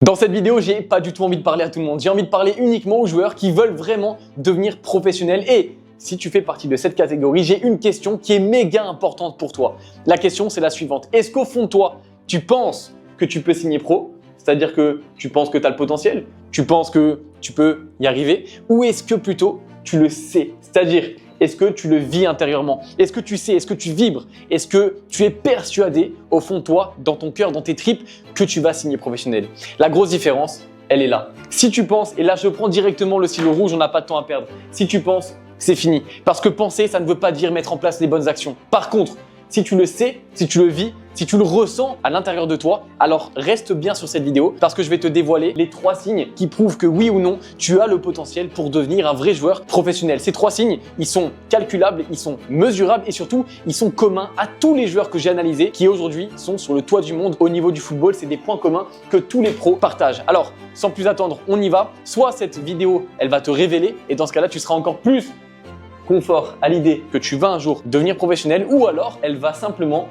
Dans cette vidéo, j'ai pas du tout envie de parler à tout le monde. J'ai envie de parler uniquement aux joueurs qui veulent vraiment devenir professionnels. Et si tu fais partie de cette catégorie, j'ai une question qui est méga importante pour toi. La question, c'est la suivante. Est-ce qu'au fond de toi, tu penses que tu peux signer pro? C'est-à-dire que tu penses que tu as le potentiel? Tu penses que tu peux y arriver? Ou est-ce que plutôt tu le sais? C'est-à-dire, est-ce que tu le vis intérieurement? Est-ce que tu sais? Est-ce que tu vibres? Est-ce que tu es persuadé au fond de toi, dans ton cœur, dans tes tripes, que tu vas signer professionnel? La grosse différence, elle est là. Si tu penses, et là je prends directement le stylo rouge, on n'a pas de temps à perdre. Si tu penses, c'est fini. Parce que penser, ça ne veut pas dire mettre en place les bonnes actions. Par contre, si tu le sais, si tu le vis, si tu le ressens à l'intérieur de toi, alors reste bien sur cette vidéo parce que je vais te dévoiler les 3 signes qui prouvent que oui ou non, tu as le potentiel pour devenir un vrai joueur professionnel. Ces 3 signes, ils sont calculables, ils sont mesurables et surtout, ils sont communs à tous les joueurs que j'ai analysés qui aujourd'hui sont sur le toit du monde au niveau du football. C'est des points communs que tous les pros partagent. Alors, sans plus attendre, on y va. Soit cette vidéo, elle va te révéler et dans ce cas-là, tu seras encore plus confort à l'idée que tu vas un jour devenir professionnel, ou alors elle va simplement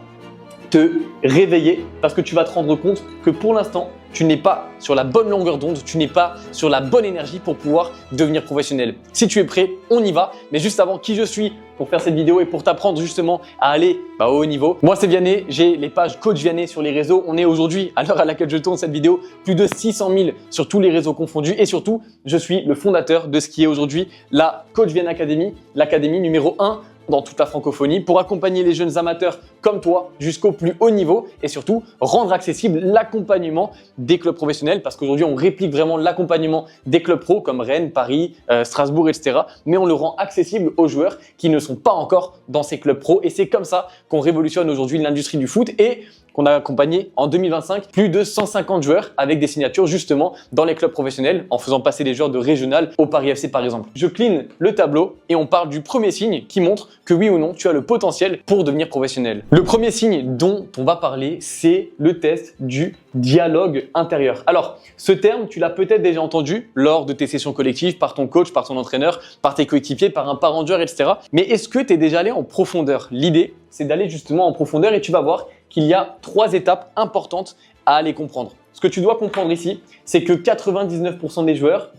te réveiller parce que tu vas te rendre compte que pour l'instant, tu n'es pas sur la bonne longueur d'onde, tu n'es pas sur la bonne énergie pour pouvoir devenir professionnel. Si tu es prêt, on y va. Mais juste avant, qui je suis pour faire cette vidéo et pour t'apprendre justement à aller au haut niveau. Moi, c'est Vianney, j'ai les pages Coach Vianney sur les réseaux. On est aujourd'hui, à l'heure à laquelle je tourne cette vidéo, plus de 600 000 sur tous les réseaux confondus. Et surtout, je suis le fondateur de ce qui est aujourd'hui la Coach Vianney Academy, l'académie numéro 1 dans toute la francophonie pour accompagner les jeunes amateurs comme toi jusqu'au plus haut niveau et surtout rendre accessible l'accompagnement des clubs professionnels parce qu'aujourd'hui on réplique vraiment l'accompagnement des clubs pro comme Rennes, Paris, Strasbourg, etc. Mais on le rend accessible aux joueurs qui ne sont pas encore dans ces clubs pro et c'est comme ça qu'on révolutionne aujourd'hui l'industrie du foot et qu'on a accompagné en 2025 plus de 150 joueurs avec des signatures justement dans les clubs professionnels en faisant passer des joueurs de régional au Paris FC par exemple. Je clean le tableau et on parle du premier signe qui montre que oui ou non tu as le potentiel pour devenir professionnel. Le premier signe dont on va parler, c'est le test du dialogue intérieur. Alors, ce terme, tu l'as peut-être déjà entendu lors de tes sessions collectives, par ton coach, par ton entraîneur, par tes coéquipiers, par un parent de joueur, etc. Mais est-ce que tu es déjà allé en profondeur? L'idée, c'est d'aller justement en profondeur et tu vas voir qu'il y a 3 étapes importantes à aller comprendre. Ce que tu dois comprendre ici, c'est que 99% des joueurs,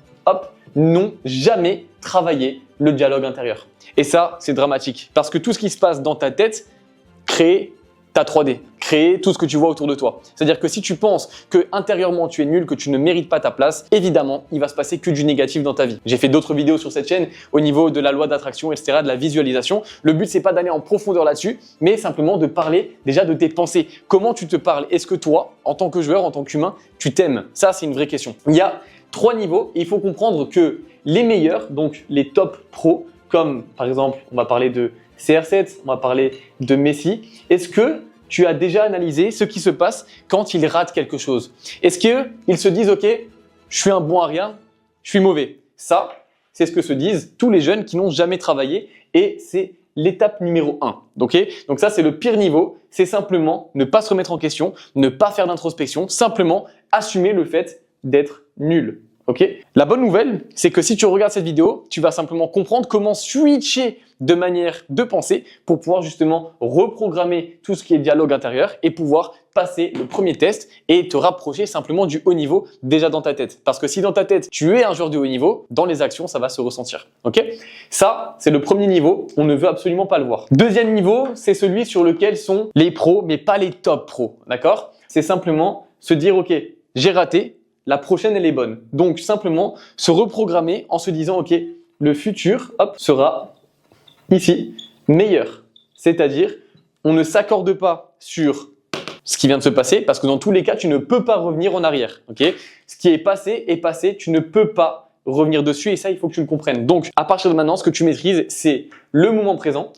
n'ont jamais travaillé le dialogue intérieur. Et ça, c'est dramatique parce que tout ce qui se passe dans ta tête crée ta 3D, créer tout ce que tu vois autour de toi. C'est-à-dire que si tu penses que intérieurement tu es nul, que tu ne mérites pas ta place, évidemment, il va se passer que du négatif dans ta vie. J'ai fait d'autres vidéos sur cette chaîne au niveau de la loi d'attraction, etc., de la visualisation. Le but, c'est pas d'aller en profondeur là-dessus, mais simplement de parler déjà de tes pensées. Comment tu te parles? Est-ce que toi, en tant que joueur, en tant qu'humain, tu t'aimes? Ça, c'est une vraie question. Il y a 3 niveaux et il faut comprendre que les meilleurs, donc les top pros, comme par exemple, on va parler de CR7, on va parler de Messi. Est-ce que tu as déjà analysé ce qui se passe quand ils ratent quelque chose? Est-ce qu'ils se disent « Ok, je suis un bon à rien, je suis mauvais ». Ça, c'est ce que se disent tous les jeunes qui n'ont jamais travaillé et c'est l'étape numéro 1. Okay, donc ça, c'est le pire niveau. C'est simplement ne pas se remettre en question, ne pas faire d'introspection, simplement assumer le fait d'être nul. Okay. La bonne nouvelle, c'est que si tu regardes cette vidéo, tu vas simplement comprendre comment switcher de manière de penser pour pouvoir justement reprogrammer tout ce qui est dialogue intérieur et pouvoir passer le premier test et te rapprocher simplement du haut niveau déjà dans ta tête. Parce que si dans ta tête, tu es un joueur de haut niveau, dans les actions, ça va se ressentir. Okay, ça, c'est le premier niveau. On ne veut absolument pas le voir. Deuxième niveau, c'est celui sur lequel sont les pros, mais pas les top pros. D'accord? C'est simplement se dire, OK, j'ai raté. La prochaine, elle est bonne. Donc, simplement se reprogrammer en se disant, OK, le futur sera ici meilleur. C'est-à-dire, on ne s'accorde pas sur ce qui vient de se passer parce que dans tous les cas, tu ne peux pas revenir en arrière. Okay, ce qui est passé, tu ne peux pas revenir dessus et ça, il faut que tu le comprennes. Donc, à partir de maintenant, ce que tu maîtrises, c'est le moment présent,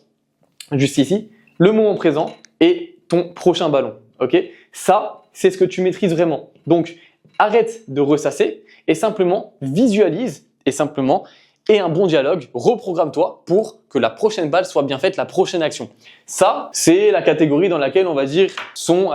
juste ici, le moment présent et ton prochain ballon. Okay, ça, c'est ce que tu maîtrises vraiment. Donc, arrête de ressasser et simplement visualise et simplement aie un bon dialogue, reprogramme-toi pour que la prochaine balle soit bien faite, la prochaine action. Ça, c'est la catégorie dans laquelle on va dire sont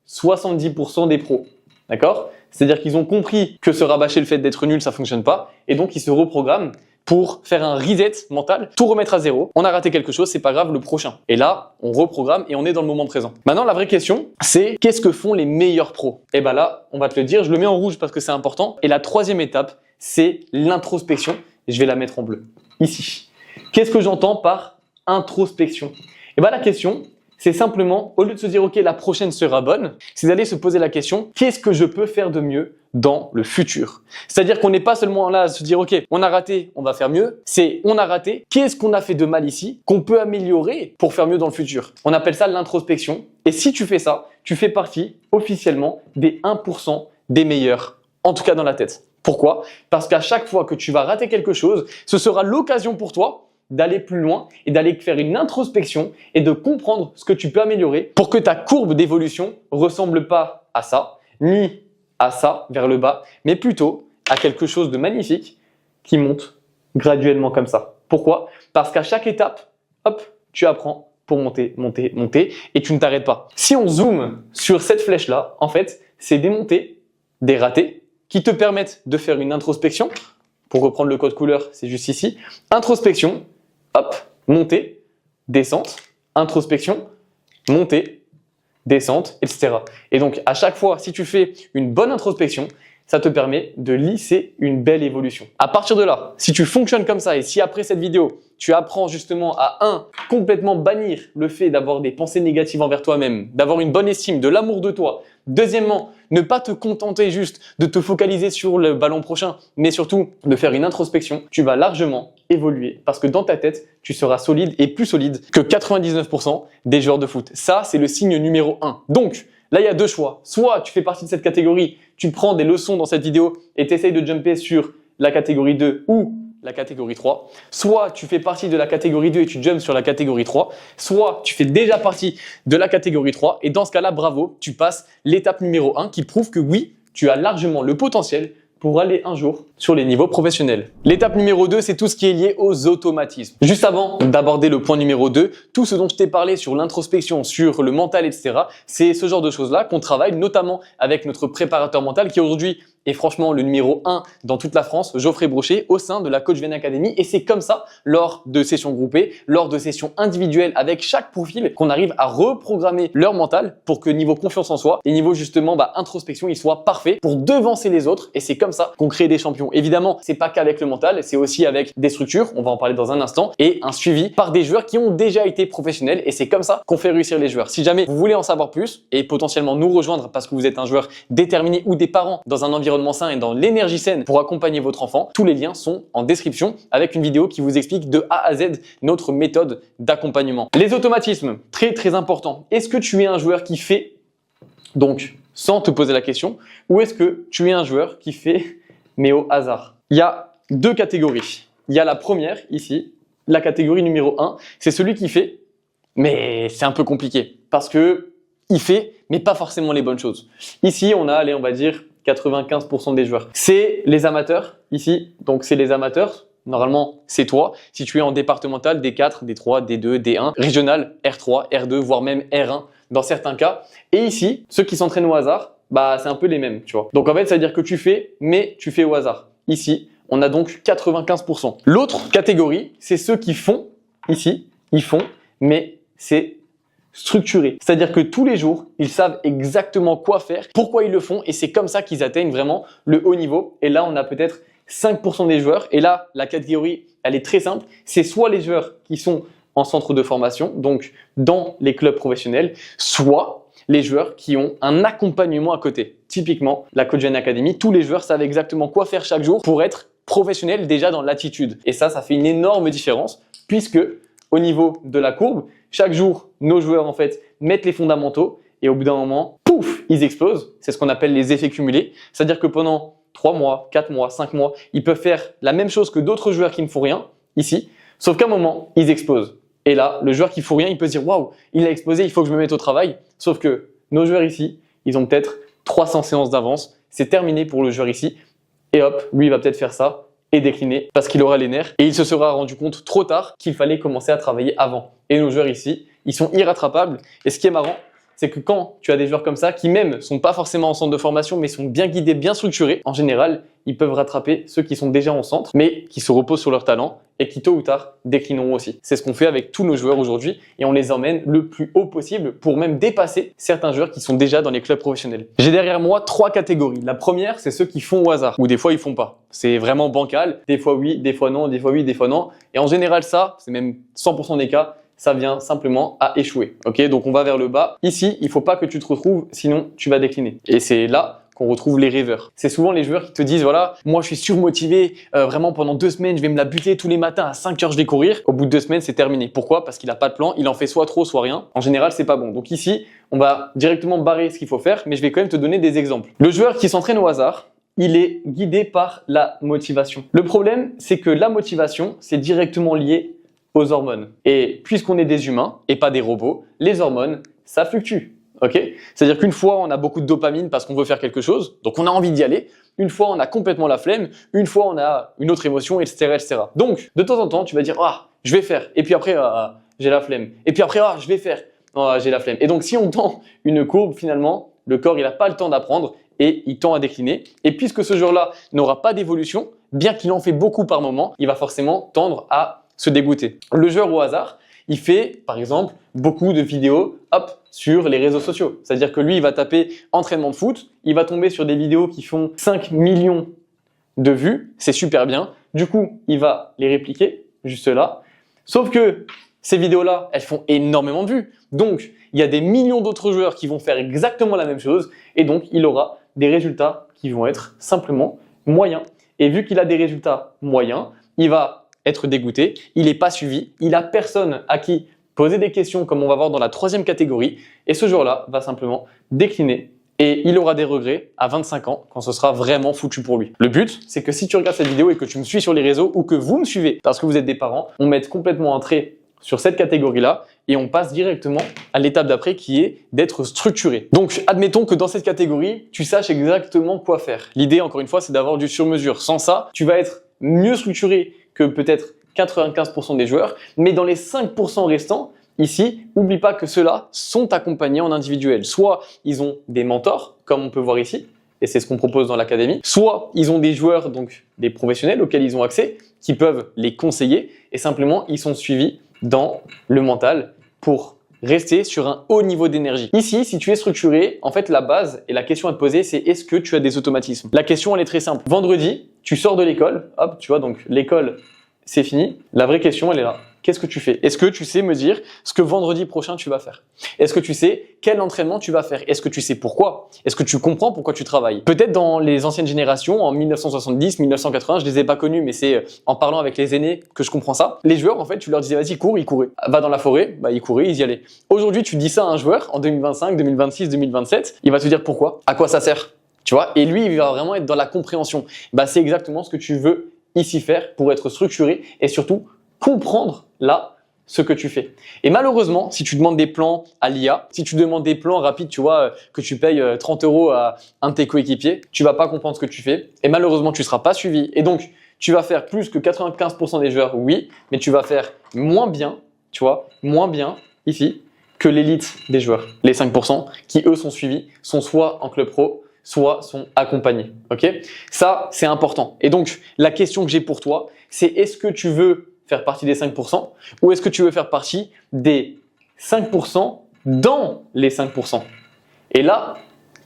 70% des pros. D'accord? C'est-à-dire qu'ils ont compris que se rabâcher le fait d'être nul, ça fonctionne pas et donc ils se reprogramment pour faire un reset mental, tout remettre à zéro. On a raté quelque chose, c'est pas grave, le prochain. Et là, on reprogramme et on est dans le moment présent. Maintenant, la vraie question, c'est qu'est-ce que font les meilleurs pros? Et ben là, on va te le dire, je le mets en rouge parce que c'est important. Et la troisième étape, c'est l'introspection. Je vais la mettre en bleu, ici. Qu'est-ce que j'entends par introspection? Et ben la question, c'est simplement, au lieu de se dire, ok, la prochaine sera bonne, c'est d'aller se poser la question, qu'est-ce que je peux faire de mieux dans le futur? C'est-à-dire qu'on n'est pas seulement là à se dire, ok, on a raté, on va faire mieux. C'est, on a raté, qu'est-ce qu'on a fait de mal ici qu'on peut améliorer pour faire mieux dans le futur? On appelle ça l'introspection. Et si tu fais ça, tu fais partie officiellement des 1% des meilleurs, en tout cas dans la tête. Pourquoi? Parce qu'à chaque fois que tu vas rater quelque chose, ce sera l'occasion pour toi d'aller plus loin et d'aller faire une introspection et de comprendre ce que tu peux améliorer pour que ta courbe d'évolution ressemble pas à ça, ni à ça vers le bas, mais plutôt à quelque chose de magnifique qui monte graduellement comme ça. Pourquoi? Parce qu'à chaque étape, hop, tu apprends pour monter, monter, monter et tu ne t'arrêtes pas. Si on zoome sur cette flèche-là, en fait, c'est des montées, des ratés qui te permettent de faire une introspection. Pour reprendre le code couleur, c'est juste ici. Introspection, hop, montée, descente, introspection, montée, descente, etc. Et donc, à chaque fois, si tu fais une bonne introspection, ça te permet de lisser une belle évolution. À partir de là, si tu fonctionnes comme ça et si après cette vidéo, tu apprends justement à complètement bannir le fait d'avoir des pensées négatives envers toi-même, d'avoir une bonne estime, de l'amour de toi. Deuxièmement, ne pas te contenter juste de te focaliser sur le ballon prochain, mais surtout de faire une introspection. Tu vas largement évoluer parce que dans ta tête, tu seras solide et plus solide que 99% des joueurs de foot. Ça, c'est le signe numéro 1. Donc, là, il y a deux choix. Soit tu fais partie de cette catégorie, tu prends des leçons dans cette vidéo et tu essayes de jumper sur la catégorie 2 ou la catégorie 3. Soit tu fais partie de la catégorie 2 et tu jumps sur la catégorie 3. Soit tu fais déjà partie de la catégorie 3 et dans ce cas-là, bravo, tu passes l'étape numéro 1 qui prouve que oui, tu as largement le potentiel pour aller un jour sur les niveaux professionnels. L'étape numéro 2, c'est tout ce qui est lié aux automatismes. Juste avant d'aborder le point numéro 2, tout ce dont je t'ai parlé sur l'introspection, sur le mental, etc., c'est ce genre de choses-là qu'on travaille notamment avec notre préparateur mental qui aujourd'hui est franchement le numéro 1 dans toute la France, Geoffrey Brochet, au sein de la Coach VN Academy. Et c'est comme ça, lors de sessions groupées, lors de sessions individuelles avec chaque profil, qu'on arrive à reprogrammer leur mental pour que niveau confiance en soi et niveau justement introspection, il soit parfait pour devancer les autres. Et c'est comme ça qu'on crée des champions. Évidemment, c'est pas qu'avec le mental, c'est aussi avec des structures, on va en parler dans un instant, et un suivi par des joueurs qui ont déjà été professionnels. Et c'est comme ça qu'on fait réussir les joueurs. Si jamais vous voulez en savoir plus et potentiellement nous rejoindre parce que vous êtes un joueur déterminé ou des parents dans un environnement sain et dans l'énergie saine pour accompagner votre enfant, tous les liens sont en description avec une vidéo qui vous explique de A à Z notre méthode d'accompagnement. Les automatismes, très très important. Est-ce que tu es un joueur qui fait, donc sans te poser la question, ou est-ce que tu es un joueur qui fait mais au hasard? Il y a deux catégories. Il y a la première ici, la catégorie numéro 1, c'est celui qui fait, mais c'est un peu compliqué parce que il fait, mais pas forcément les bonnes choses. Ici, on a, allez, on va dire 95% des joueurs. C'est les amateurs ici, donc c'est les amateurs. Normalement, c'est toi. Si tu es en départemental, D4, D3, D2, D1, régional, R3, R2, voire même R1 dans certains cas. Et ici, ceux qui s'entraînent au hasard, c'est un peu les mêmes, tu vois. Donc en fait, ça veut dire que tu fais, mais tu fais au hasard. Ici, on a donc 95%. L'autre catégorie, c'est ceux qui font, ici, ils font, mais c'est structuré. C'est-à-dire que tous les jours, ils savent exactement quoi faire, pourquoi ils le font et c'est comme ça qu'ils atteignent vraiment le haut niveau. Et là, on a peut-être 5% des joueurs. Et là, la catégorie, elle est très simple. C'est soit les joueurs qui sont en centre de formation, donc dans les clubs professionnels, soit les joueurs qui ont un accompagnement à côté. Typiquement, la Coach VN Academy, tous les joueurs savent exactement quoi faire chaque jour pour être professionnels déjà dans l'attitude. Et ça fait une énorme différence puisque au niveau de la courbe, chaque jour, nos joueurs en fait mettent les fondamentaux et au bout d'un moment, pouf, ils explosent. C'est ce qu'on appelle les effets cumulés. C'est-à-dire que pendant 3 mois, 4 mois, 5 mois, ils peuvent faire la même chose que d'autres joueurs qui ne font rien ici, sauf qu'à un moment, ils explosent. Et là, le joueur qui ne fout rien, il peut se dire « Waouh, il a explosé, il faut que je me mette au travail ». Sauf que nos joueurs ici, ils ont peut-être 300 séances d'avance. C'est terminé pour le joueur ici. Et hop, lui, il va peut-être faire ça et décliner parce qu'il aura les nerfs et il se sera rendu compte trop tard qu'il fallait commencer à travailler avant. Et nos joueurs ici, ils sont irrattrapables. Et ce qui est marrant, c'est que quand tu as des joueurs comme ça, qui même sont pas forcément en centre de formation, mais sont bien guidés, bien structurés, en général, ils peuvent rattraper ceux qui sont déjà en centre, mais qui se reposent sur leur talent et qui tôt ou tard déclineront aussi. C'est ce qu'on fait avec tous nos joueurs aujourd'hui et on les emmène le plus haut possible pour même dépasser certains joueurs qui sont déjà dans les clubs professionnels. J'ai derrière moi 3 catégories. La première, c'est ceux qui font au hasard ou des fois ils font pas. C'est vraiment bancal. Des fois oui, des fois non, des fois oui, des fois non. Et en général ça, c'est même 100% des cas, ça vient simplement à échouer. Ok, donc on va vers le bas. Ici, il faut pas que tu te retrouves, sinon tu vas décliner. Et c'est là qu'on retrouve les rêveurs. C'est souvent les joueurs qui te disent voilà, moi je suis surmotivé, vraiment pendant 2 semaines, je vais me la buter tous les matins à 5 heures, je vais courir. Au bout de 2 semaines, c'est terminé. Pourquoi? Parce qu'il n'a pas de plan, il en fait soit trop, soit rien. En général, c'est pas bon. Donc ici, on va directement barrer ce qu'il faut faire, mais je vais quand même te donner des exemples. Le joueur qui s'entraîne au hasard, il est guidé par la motivation. Le problème, c'est que la motivation, c'est directement lié aux hormones. Et puisqu'on est des humains et pas des robots, les hormones, ça fluctue. Ok, c'est-à-dire qu'une fois, on a beaucoup de dopamine parce qu'on veut faire quelque chose, donc on a envie d'y aller. Une fois, on a complètement la flemme. Une fois, on a une autre émotion, etc., etc. Donc, de temps en temps, tu vas dire, ah, je vais faire. Et puis après, j'ai la flemme. Et puis après, ah, je vais faire. Ah, j'ai la flemme. Et donc, si on tend une courbe, finalement, le corps, il n'a pas le temps d'apprendre et il tend à décliner. Et puisque ce jour-là n'aura pas d'évolution, bien qu'il en fait beaucoup par moment, il va forcément tendre à se dégoûter. Le joueur au hasard, il fait, par exemple, beaucoup de vidéos, hop, sur les réseaux sociaux. C'est-à-dire que lui, il va taper entraînement de foot, il va tomber sur des vidéos qui font 5 millions de vues, c'est super bien. Du coup, il va les répliquer, juste là. Sauf que ces vidéos-là, elles font énormément de vues. Donc, il y a des millions d'autres joueurs qui vont faire exactement la même chose et donc, il aura des résultats qui vont être simplement moyens. Et vu qu'il a des résultats moyens, il va être dégoûté, il n'est pas suivi, il n'a personne à qui poser des questions comme on va voir dans la 3e catégorie et ce jour-là va simplement décliner et il aura des regrets à 25 ans quand ce sera vraiment foutu pour lui. Le but, c'est que si tu regardes cette vidéo et que tu me suis sur les réseaux ou que vous me suivez parce que vous êtes des parents, on mette complètement un trait sur cette catégorie-là et on passe directement à l'étape d'après qui est d'être structuré. Donc, admettons que dans cette catégorie, tu saches exactement quoi faire. L'idée, encore une fois, c'est d'avoir du sur-mesure. Sans ça, tu vas être mieux structuré que peut-être 95% des joueurs, mais dans les 5% restants, ici, n'oublie pas que ceux-là sont accompagnés en individuel. Soit ils ont des mentors, comme on peut voir ici, et c'est ce qu'on propose dans l'académie, soit ils ont des joueurs, donc des professionnels auxquels ils ont accès, qui peuvent les conseiller, et simplement ils sont suivis dans le mental pour rester sur un haut niveau d'énergie. Ici, si tu es structuré, en fait, la base et la question à te poser, c'est est-ce que tu as des automatismes? La question, elle est très simple. Vendredi, tu sors de l'école, hop, tu vois, donc l'école, c'est fini. La vraie question, elle est là. Qu'est-ce que tu fais? Est-ce que tu sais me dire ce que vendredi prochain tu vas faire? Est-ce que tu sais quel entraînement tu vas faire? Est-ce que tu sais pourquoi? Est-ce que tu comprends pourquoi tu travailles? Peut-être dans les anciennes générations, en 1970, 1980, je les ai pas connus, mais c'est en parlant avec les aînés que je comprends ça. Les joueurs, en fait, tu leur disais vas-y, cours, ils couraient. Va dans la forêt, bah ils couraient, ils y allaient. Aujourd'hui, tu dis ça à un joueur en 2025, 2026, 2027, il va te dire pourquoi? À quoi ça sert? Tu vois? Et lui, il va vraiment être dans la compréhension. Bah c'est exactement ce que tu veux ici faire pour être structuré et surtout comprendre là ce que tu fais. Et malheureusement, si tu demandes des plans à l'IA, si tu demandes des plans rapides, tu vois, que tu payes 30 € à un de tes coéquipiers, tu vas pas comprendre ce que tu fais et malheureusement, tu seras pas suivi. Et donc, tu vas faire plus que 95% des joueurs, oui, mais tu vas faire moins bien, tu vois, moins bien ici que l'élite des joueurs. Les 5% qui, eux, sont suivis, sont soit en club pro, soit sont accompagnés. Ok? Ça, c'est important. Et donc, la question que j'ai pour toi, c'est est-ce que tu veux faire partie des 5% ou est-ce que tu veux faire partie des 5% dans les 5%? Et là,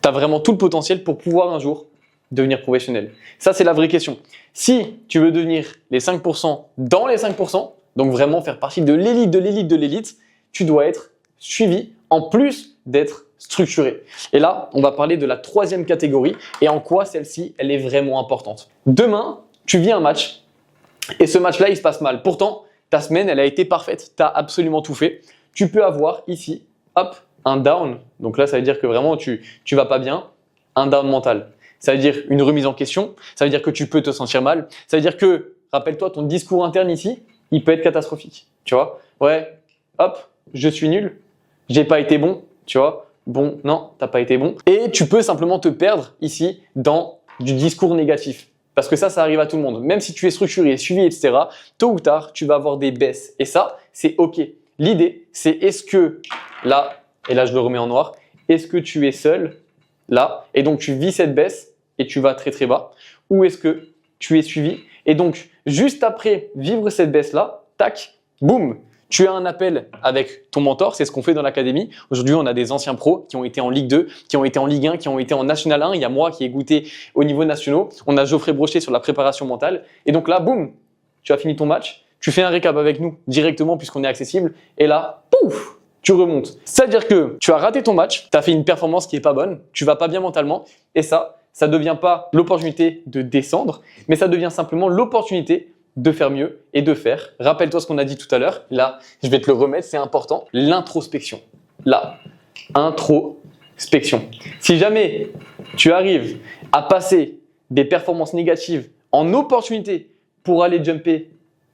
tu as vraiment tout le potentiel pour pouvoir un jour devenir professionnel. Ça, c'est la vraie question. Si tu veux devenir les 5% dans les 5%, donc vraiment faire partie de l'élite, de l'élite, de l'élite, tu dois être suivi en plus d'être structuré. Et là, on va parler de la 3e catégorie et en quoi celle-ci, elle est vraiment importante. Demain, tu vis un match et ce match-là, il se passe mal. Pourtant, ta semaine, elle a été parfaite. Tu as absolument tout fait. Tu peux avoir ici, hop, un down. Donc là, ça veut dire que vraiment, tu vas pas bien. Un down mental. Ça veut dire une remise en question. Ça veut dire que tu peux te sentir mal. Ça veut dire que, rappelle-toi, ton discours interne ici, il peut être catastrophique. Tu vois? Ouais, hop, je suis nul. J'ai pas été bon. Tu vois? Bon, non, t'as pas été bon. Et tu peux simplement te perdre ici dans du discours négatif. Parce que ça arrive à tout le monde. Même si tu es structuré, suivi, etc., tôt ou tard, tu vas avoir des baisses. Et ça, c'est OK. L'idée, c'est est-ce que, là, et là je le remets en noir, est-ce que tu es seul là et donc tu vis cette baisse et tu vas très très bas, ou est-ce que tu es suivi et donc juste après vivre cette baisse là, tac, boum, tu as un appel avec ton mentor, c'est ce qu'on fait dans l'académie. Aujourd'hui, on a des anciens pros qui ont été en Ligue 2, qui ont été en Ligue 1, qui ont été en National 1. Il y a moi qui ai goûté au niveau nationaux. On a Geoffrey Brochet sur la préparation mentale. Et donc là, boum, tu as fini ton match. Tu fais un récap avec nous directement puisqu'on est accessible. Et là, pouf, tu remontes. C'est-à-dire que tu as raté ton match, tu as fait une performance qui n'est pas bonne, tu vas pas bien mentalement. Et ça ne devient pas l'opportunité de descendre, mais ça devient simplement l'opportunité de faire mieux et de faire. Rappelle-toi ce qu'on a dit tout à l'heure. Là, je vais te le remettre, c'est important. L'introspection. Là, introspection. Si jamais tu arrives à passer des performances négatives en opportunité pour aller jumper,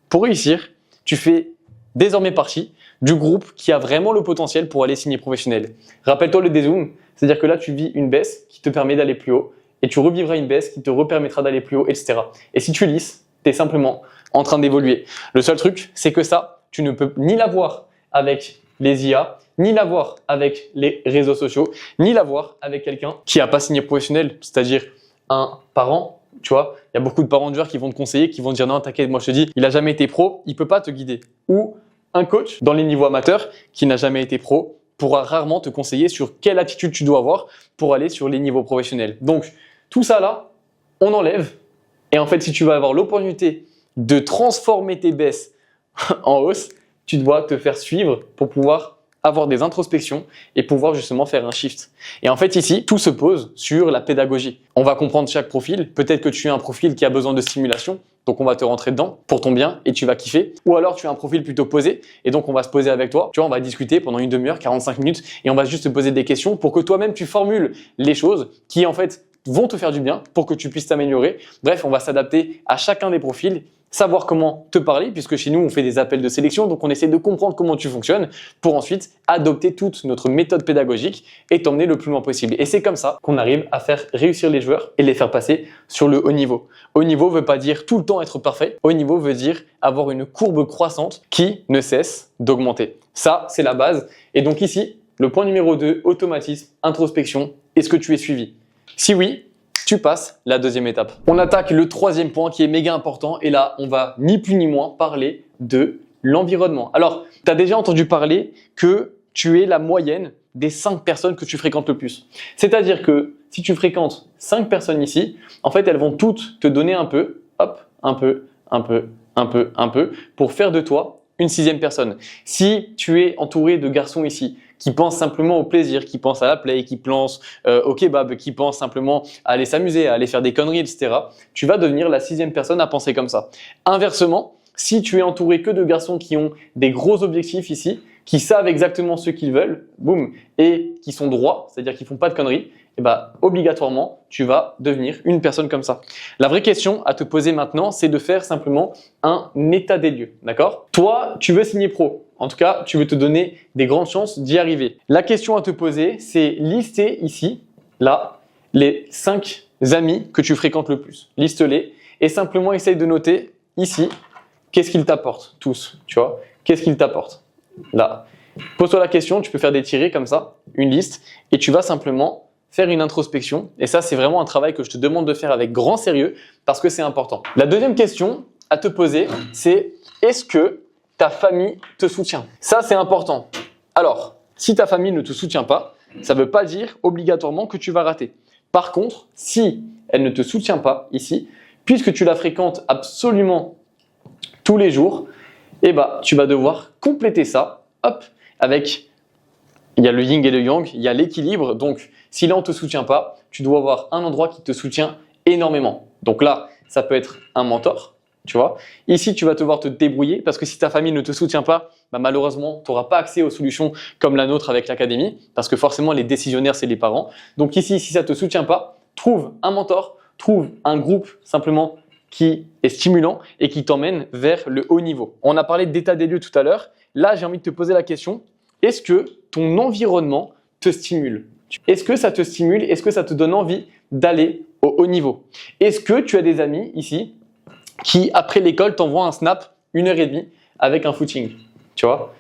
pour réussir, tu fais désormais partie du groupe qui a vraiment le potentiel pour aller signer professionnel. Rappelle-toi le dézoom, c'est-à-dire que là, tu vis une baisse qui te permet d'aller plus haut et tu revivras une baisse qui te repermettra d'aller plus haut, etc. Et si tu lisses, tu es simplement en train d'évoluer. Le seul truc, c'est que ça, tu ne peux ni l'avoir avec les IA, ni l'avoir avec les réseaux sociaux, ni l'avoir avec quelqu'un qui n'a pas signé professionnel, c'est-à-dire un parent. Tu vois, il y a beaucoup de parents de joueurs qui vont te conseiller, qui vont te dire non, t'inquiète, moi je te dis, il n'a jamais été pro, il ne peut pas te guider. Ou un coach dans les niveaux amateurs qui n'a jamais été pro pourra rarement te conseiller sur quelle attitude tu dois avoir pour aller sur les niveaux professionnels. Donc, tout ça là, on enlève. Et en fait, si tu vas avoir l'opportunité de transformer tes baisses en hausse, tu dois te faire suivre pour pouvoir avoir des introspections et pouvoir justement faire un shift. Et en fait ici, tout se pose sur la pédagogie. On va comprendre chaque profil. Peut-être que tu as un profil qui a besoin de stimulation, donc on va te rentrer dedans pour ton bien et tu vas kiffer. Ou alors tu as un profil plutôt posé et donc on va se poser avec toi. Tu vois, on va discuter pendant une demi-heure, 45 minutes et on va juste te poser des questions pour que toi-même tu formules les choses qui en fait vont te faire du bien pour que tu puisses t'améliorer. Bref, on va s'adapter à chacun des profils, savoir comment te parler, puisque chez nous, on fait des appels de sélection, donc on essaie de comprendre comment tu fonctionnes pour ensuite adopter toute notre méthode pédagogique et t'emmener le plus loin possible. Et c'est comme ça qu'on arrive à faire réussir les joueurs et les faire passer sur le haut niveau. Haut niveau ne veut pas dire tout le temps être parfait. Haut niveau veut dire avoir une courbe croissante qui ne cesse d'augmenter. Ça, c'est la base. Et donc ici, le point numéro 2, automatisme, introspection. Est-ce que tu es suivi? Si oui, tu passes la deuxième étape. On attaque le troisième point qui est méga important et là, on va ni plus ni moins parler de l'environnement. Alors, tu as déjà entendu parler que tu es la moyenne des 5 personnes que tu fréquentes le plus. C'est-à-dire que si tu fréquentes 5 personnes ici, en fait, elles vont toutes te donner un peu, hop, un peu, pour faire de toi une 6e personne. Si tu es entouré de garçons ici qui pensent simplement au plaisir, qui pensent à la play, qui pensent au kebab, qui pensent simplement à aller s'amuser, à aller faire des conneries, etc., tu vas devenir la 6e personne à penser comme ça. Inversement, si tu es entouré que de garçons qui ont des gros objectifs ici, qui savent exactement ce qu'ils veulent, boum, et qui sont droits, c'est-à-dire qui font pas de conneries, et bah, obligatoirement, tu vas devenir une personne comme ça. La vraie question à te poser maintenant, c'est de faire simplement un état des lieux, d'accord? Toi, tu veux signer pro. En tout cas, tu veux te donner des grandes chances d'y arriver. La question à te poser, c'est lister ici, là, les 5 amis que tu fréquentes le plus. Liste-les et simplement essaye de noter ici, qu'est-ce qu'ils t'apportent tous, tu vois? Qu'est-ce qu'ils t'apportent? Là. Pose-toi la question, tu peux faire des tirés comme ça, une liste, et tu vas simplement faire une introspection. Et ça, c'est vraiment un travail que je te demande de faire avec grand sérieux parce que c'est important. La deuxième question à te poser, c'est est-ce que ta famille te soutient? Ça, c'est important. Alors, si ta famille ne te soutient pas, ça ne veut pas dire obligatoirement que tu vas rater. Par contre, si elle ne te soutient pas ici, puisque tu la fréquentes absolument tous les jours, eh ben, tu vas devoir compléter ça, hop, avec, il y a le yin et le yang, il y a l'équilibre. Donc, si là, on ne te soutient pas, tu dois avoir un endroit qui te soutient énormément. Donc là, ça peut être un mentor, tu vois. Ici, tu vas devoir te débrouiller parce que si ta famille ne te soutient pas, bah, malheureusement, tu n'auras pas accès aux solutions comme la nôtre avec l'académie parce que forcément, les décisionnaires, c'est les parents. Donc ici, si ça ne te soutient pas, trouve un mentor, trouve un groupe simplement qui est stimulant et qui t'emmène vers le haut niveau. On a parlé d'état des lieux tout à l'heure. Là, j'ai envie de te poser la question, est-ce que ton environnement te stimule? Est-ce que ça te stimule? Est-ce que ça te donne envie d'aller au haut niveau? Est-ce que tu as des amis ici qui, après l'école, t'envoient un snap 1h30 avec un footing? Tu vois?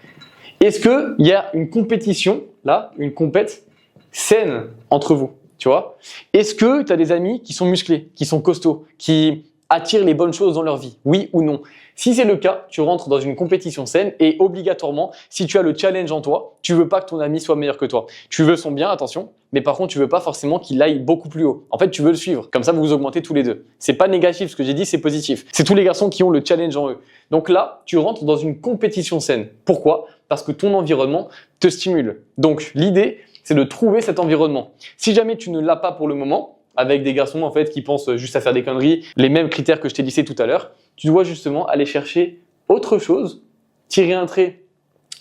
Est-ce qu'il y a une compétition, là, une compète saine entre vous, tu vois. Est-ce que tu as des amis qui sont musclés, qui sont costauds, qui attirent les bonnes choses dans leur vie? Oui ou non? Si c'est le cas, tu rentres dans une compétition saine et obligatoirement, si tu as le challenge en toi, tu veux pas que ton ami soit meilleur que toi. Tu veux son bien, attention, mais par contre, tu veux pas forcément qu'il aille beaucoup plus haut. En fait, tu veux le suivre. Comme ça, vous vous augmentez tous les deux. C'est pas négatif ce que j'ai dit, c'est positif. C'est tous les garçons qui ont le challenge en eux. Donc là, tu rentres dans une compétition saine. Pourquoi? Parce que ton environnement te stimule. Donc l'idée, c'est de trouver cet environnement. Si jamais tu ne l'as pas pour le moment, avec des garçons en fait qui pensent juste à faire des conneries, les mêmes critères que je t'ai listés tout à l'heure, tu dois justement aller chercher autre chose, tirer un trait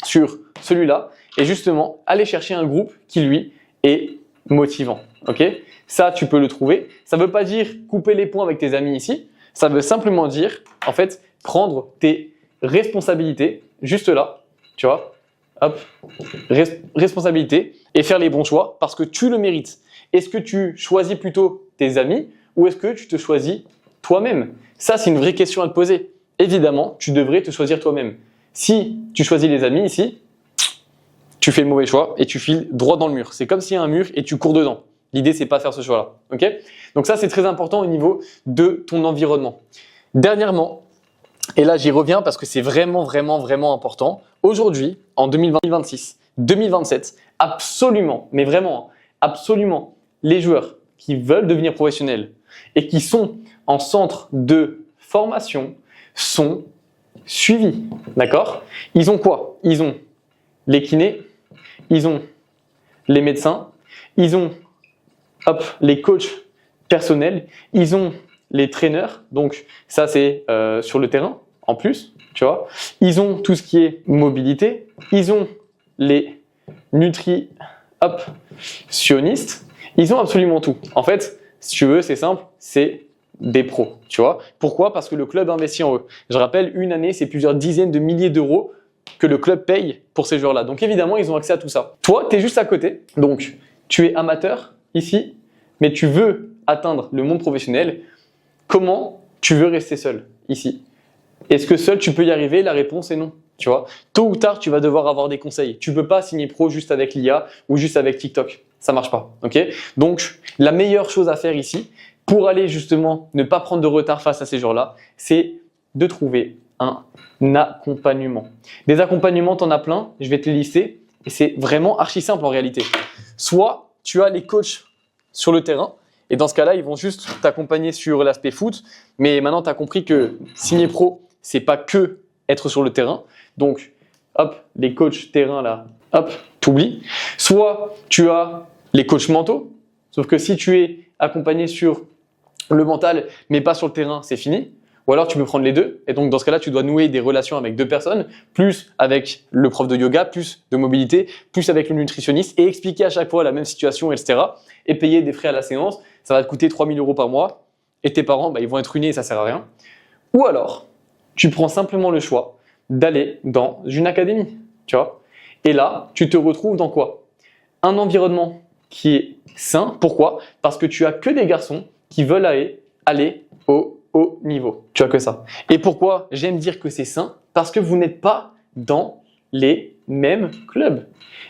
sur celui-là et justement aller chercher un groupe qui lui est motivant. Ok? Ça, tu peux le trouver. Ça ne veut pas dire couper les ponts avec tes amis ici. Ça veut simplement dire en fait prendre tes responsabilités juste là, tu vois, hop, responsabilité et faire les bons choix parce que tu le mérites. Est-ce que tu choisis plutôt tes amis ou est-ce que tu te choisis toi-même? Ça, c'est une vraie question à te poser. Évidemment, tu devrais te choisir toi-même. Si tu choisis les amis ici, tu fais le mauvais choix et tu files droit dans le mur. C'est comme s'il y a un mur et tu cours dedans. L'idée, c'est pas de faire ce choix-là. Ok? Donc ça, c'est très important au niveau de ton environnement. Dernièrement, et là, j'y reviens parce que c'est vraiment, vraiment, vraiment important. Aujourd'hui, en 2026, 2027, absolument, mais vraiment, absolument, les joueurs qui veulent devenir professionnels et qui sont en centre de formation sont suivis. D'accord? Ils ont quoi? Ils ont les kinés, ils ont les médecins, ils ont les coachs personnels, ils ont les traîneurs, donc ça c'est sur le terrain en plus, tu vois. Ils ont tout ce qui est mobilité, ils ont les nutritionnistes, ils ont absolument tout. En fait, si tu veux, c'est simple, c'est des pros, tu vois. Pourquoi? Parce que le club investit en eux. Je rappelle, une année, c'est plusieurs dizaines de milliers d'euros que le club paye pour ces joueurs-là. Donc évidemment, ils ont accès à tout ça. Toi, tu es juste à côté, donc tu es amateur ici, mais tu veux atteindre le monde professionnel. Comment tu veux rester seul ici? Est-ce que seul tu peux y arriver? La réponse est non. Tu vois, tôt ou tard, tu vas devoir avoir des conseils. Tu peux pas signer pro juste avec l'IA ou juste avec TikTok. Ça marche pas. Ok? Donc, la meilleure chose à faire ici, pour aller justement ne pas prendre de retard face à ces joueurs-là, c'est de trouver un accompagnement. Des accompagnements, tu en as plein. Je vais te les lister et c'est vraiment archi simple en réalité. Soit tu as les coachs sur le terrain. Et dans ce cas-là, ils vont juste t'accompagner sur l'aspect foot. Mais maintenant, tu as compris que signer pro, c'est pas que être sur le terrain. Donc, hop, les coachs terrain là, hop, t'oublies. Soit tu as les coachs mentaux. Sauf que si tu es accompagné sur le mental, mais pas sur le terrain, c'est fini. Ou alors tu peux prendre les deux. Et donc, dans ce cas-là, tu dois nouer des relations avec deux personnes, plus avec le prof de yoga, plus de mobilité, plus avec le nutritionniste et expliquer à chaque fois la même situation, etc. Et payer des frais à la séance. Ça va te coûter 3 000 € par mois. Et tes parents, ils vont être ruinés et ça sert à rien. Ou alors, tu prends simplement le choix d'aller dans une académie, tu vois. Et là, tu te retrouves dans quoi? Un environnement qui est sain. Pourquoi? Parce que tu as que des garçons qui veulent aller au haut niveau. Tu as que ça. Et pourquoi j'aime dire que c'est sain? Parce que vous n'êtes pas dans les mêmes clubs.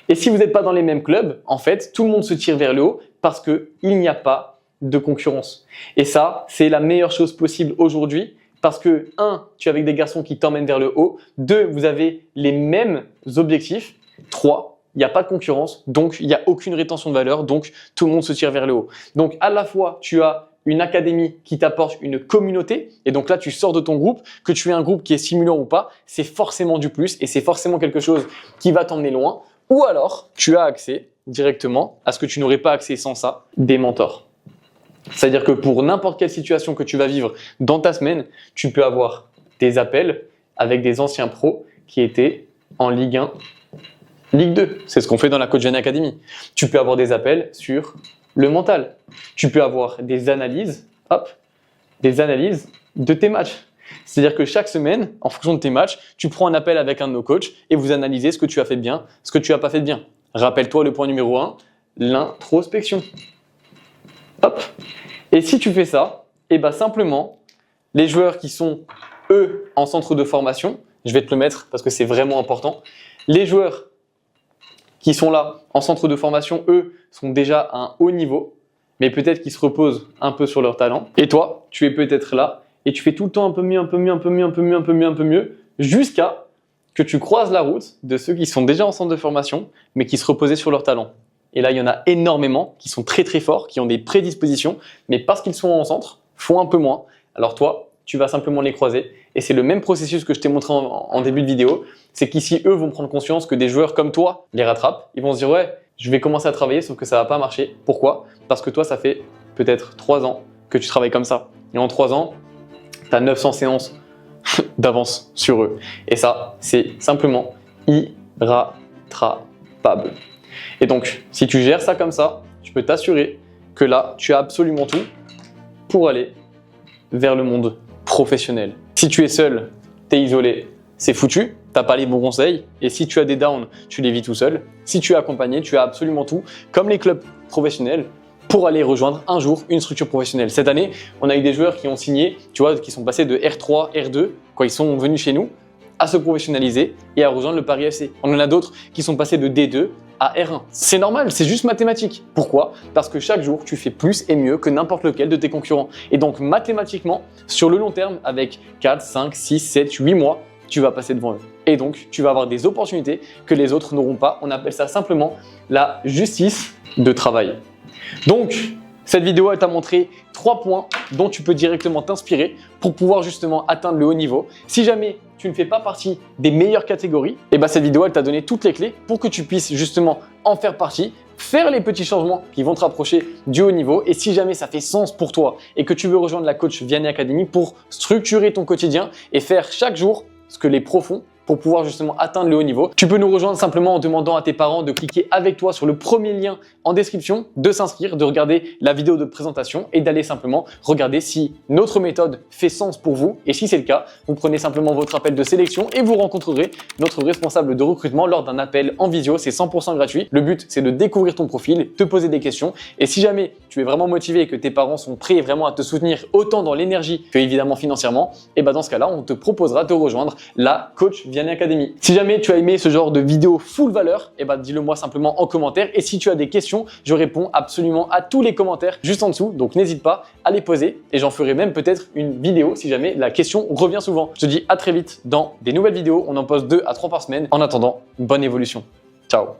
Et si vous n'êtes pas dans les mêmes clubs, en fait, tout le monde se tire vers le haut parce qu'il n'y a pas de concurrence. Et ça, c'est la meilleure chose possible aujourd'hui parce que, 1, tu es avec des garçons qui t'emmènent vers le haut. 2, vous avez les mêmes objectifs. 3, il n'y a pas de concurrence, donc il n'y a aucune rétention de valeur, donc tout le monde se tire vers le haut. Donc à la fois, tu as une académie qui t'apporte une communauté, et donc là, tu sors de ton groupe, que tu aies un groupe qui est stimulant ou pas, c'est forcément du plus et c'est forcément quelque chose qui va t'emmener loin. Ou alors, tu as accès directement à ce que tu n'aurais pas accès sans ça, des mentors. C'est-à-dire que pour n'importe quelle situation que tu vas vivre dans ta semaine, tu peux avoir des appels avec des anciens pros qui étaient en Ligue 1, Ligue 2. C'est ce qu'on fait dans la Coach Gen Academy. Tu peux avoir des appels sur le mental. Tu peux avoir des analyses, des analyses de tes matchs. C'est-à-dire que chaque semaine, en fonction de tes matchs, tu prends un appel avec un de nos coachs et vous analysez ce que tu as fait de bien, ce que tu n'as pas fait de bien. Rappelle-toi le point numéro 1, l'introspection. Et si tu fais ça, simplement, les joueurs qui sont, eux, en centre de formation, je vais te le mettre parce que c'est vraiment important, les joueurs qui sont là en centre de formation, eux, sont déjà à un haut niveau, mais peut-être qu'ils se reposent un peu sur leur talent. Et toi, tu es peut-être là et tu fais tout le temps un peu mieux, jusqu'à que tu croises la route de ceux qui sont déjà en centre de formation, mais qui se reposaient sur leur talent. Et là, il y en a énormément qui sont très forts, qui ont des prédispositions, mais parce qu'ils sont en centre, font un peu moins. Alors toi, tu vas simplement les croiser. Et c'est le même processus que je t'ai montré en début de vidéo. C'est qu'ici, eux vont prendre conscience que des joueurs comme toi les rattrapent. Ils vont se dire, ouais, je vais commencer à travailler, sauf que ça va pas marcher. Pourquoi? Parce que toi, ça fait peut-être 3 ans que tu travailles comme ça. Et en 3 ans, tu as 900 séances d'avance sur eux. Et ça, c'est simplement irrattrapable. Et donc, si tu gères ça comme ça, je peux t'assurer que là, tu as absolument tout pour aller vers le monde professionnel. Si tu es seul, tu es isolé, c'est foutu, t'as pas les bons conseils. Et si tu as des downs, tu les vis tout seul. Si tu es accompagné, tu as absolument tout, comme les clubs professionnels, pour aller rejoindre un jour une structure professionnelle. Cette année, on a eu des joueurs qui ont signé, tu vois, qui sont passés de R3, R2, quand ils sont venus chez nous, à se professionnaliser et à rejoindre le Paris FC. On en a d'autres qui sont passés de D2 à R1. C'est normal, c'est juste mathématique. Pourquoi? Parce que chaque jour, tu fais plus et mieux que n'importe lequel de tes concurrents. Et donc, mathématiquement, sur le long terme, avec 4, 5, 6, 7, 8 mois, tu vas passer devant eux. Et donc, tu vas avoir des opportunités que les autres n'auront pas. On appelle ça simplement la justice de travail. Donc, cette vidéo, elle t'a montré 3 points dont tu peux directement t'inspirer pour pouvoir justement atteindre le haut niveau. Si jamais tu ne fais pas partie des meilleures catégories, et ben cette vidéo, elle t'a donné toutes les clés pour que tu puisses justement en faire partie, faire les petits changements qui vont te rapprocher du haut niveau. Et si jamais ça fait sens pour toi et que tu veux rejoindre la Coach Vianney Academy pour structurer ton quotidien et faire chaque jour ce que les pros font, pour pouvoir justement atteindre le haut niveau. Tu peux nous rejoindre simplement en demandant à tes parents de cliquer avec toi sur le premier lien en description, de s'inscrire, de regarder la vidéo de présentation et d'aller simplement regarder si notre méthode fait sens pour vous. Et si c'est le cas, vous prenez simplement votre appel de sélection et vous rencontrerez notre responsable de recrutement lors d'un appel en visio. C'est 100% gratuit. Le but, c'est de découvrir ton profil, te poser des questions. Et si jamais tu es vraiment motivé et que tes parents sont prêts vraiment à te soutenir autant dans l'énergie que évidemment financièrement, et ben dans ce cas-là, on te proposera de rejoindre la Coach Vianney Academy. Si jamais tu as aimé ce genre de vidéo full valeur, et ben dis-le moi simplement en commentaire. Et si tu as des questions, je réponds absolument à tous les commentaires juste en dessous. Donc n'hésite pas à les poser et j'en ferai même peut-être une vidéo si jamais la question revient souvent. Je te dis à très vite dans des nouvelles vidéos. On en poste 2 à 3 par semaine. En attendant, bonne évolution. Ciao.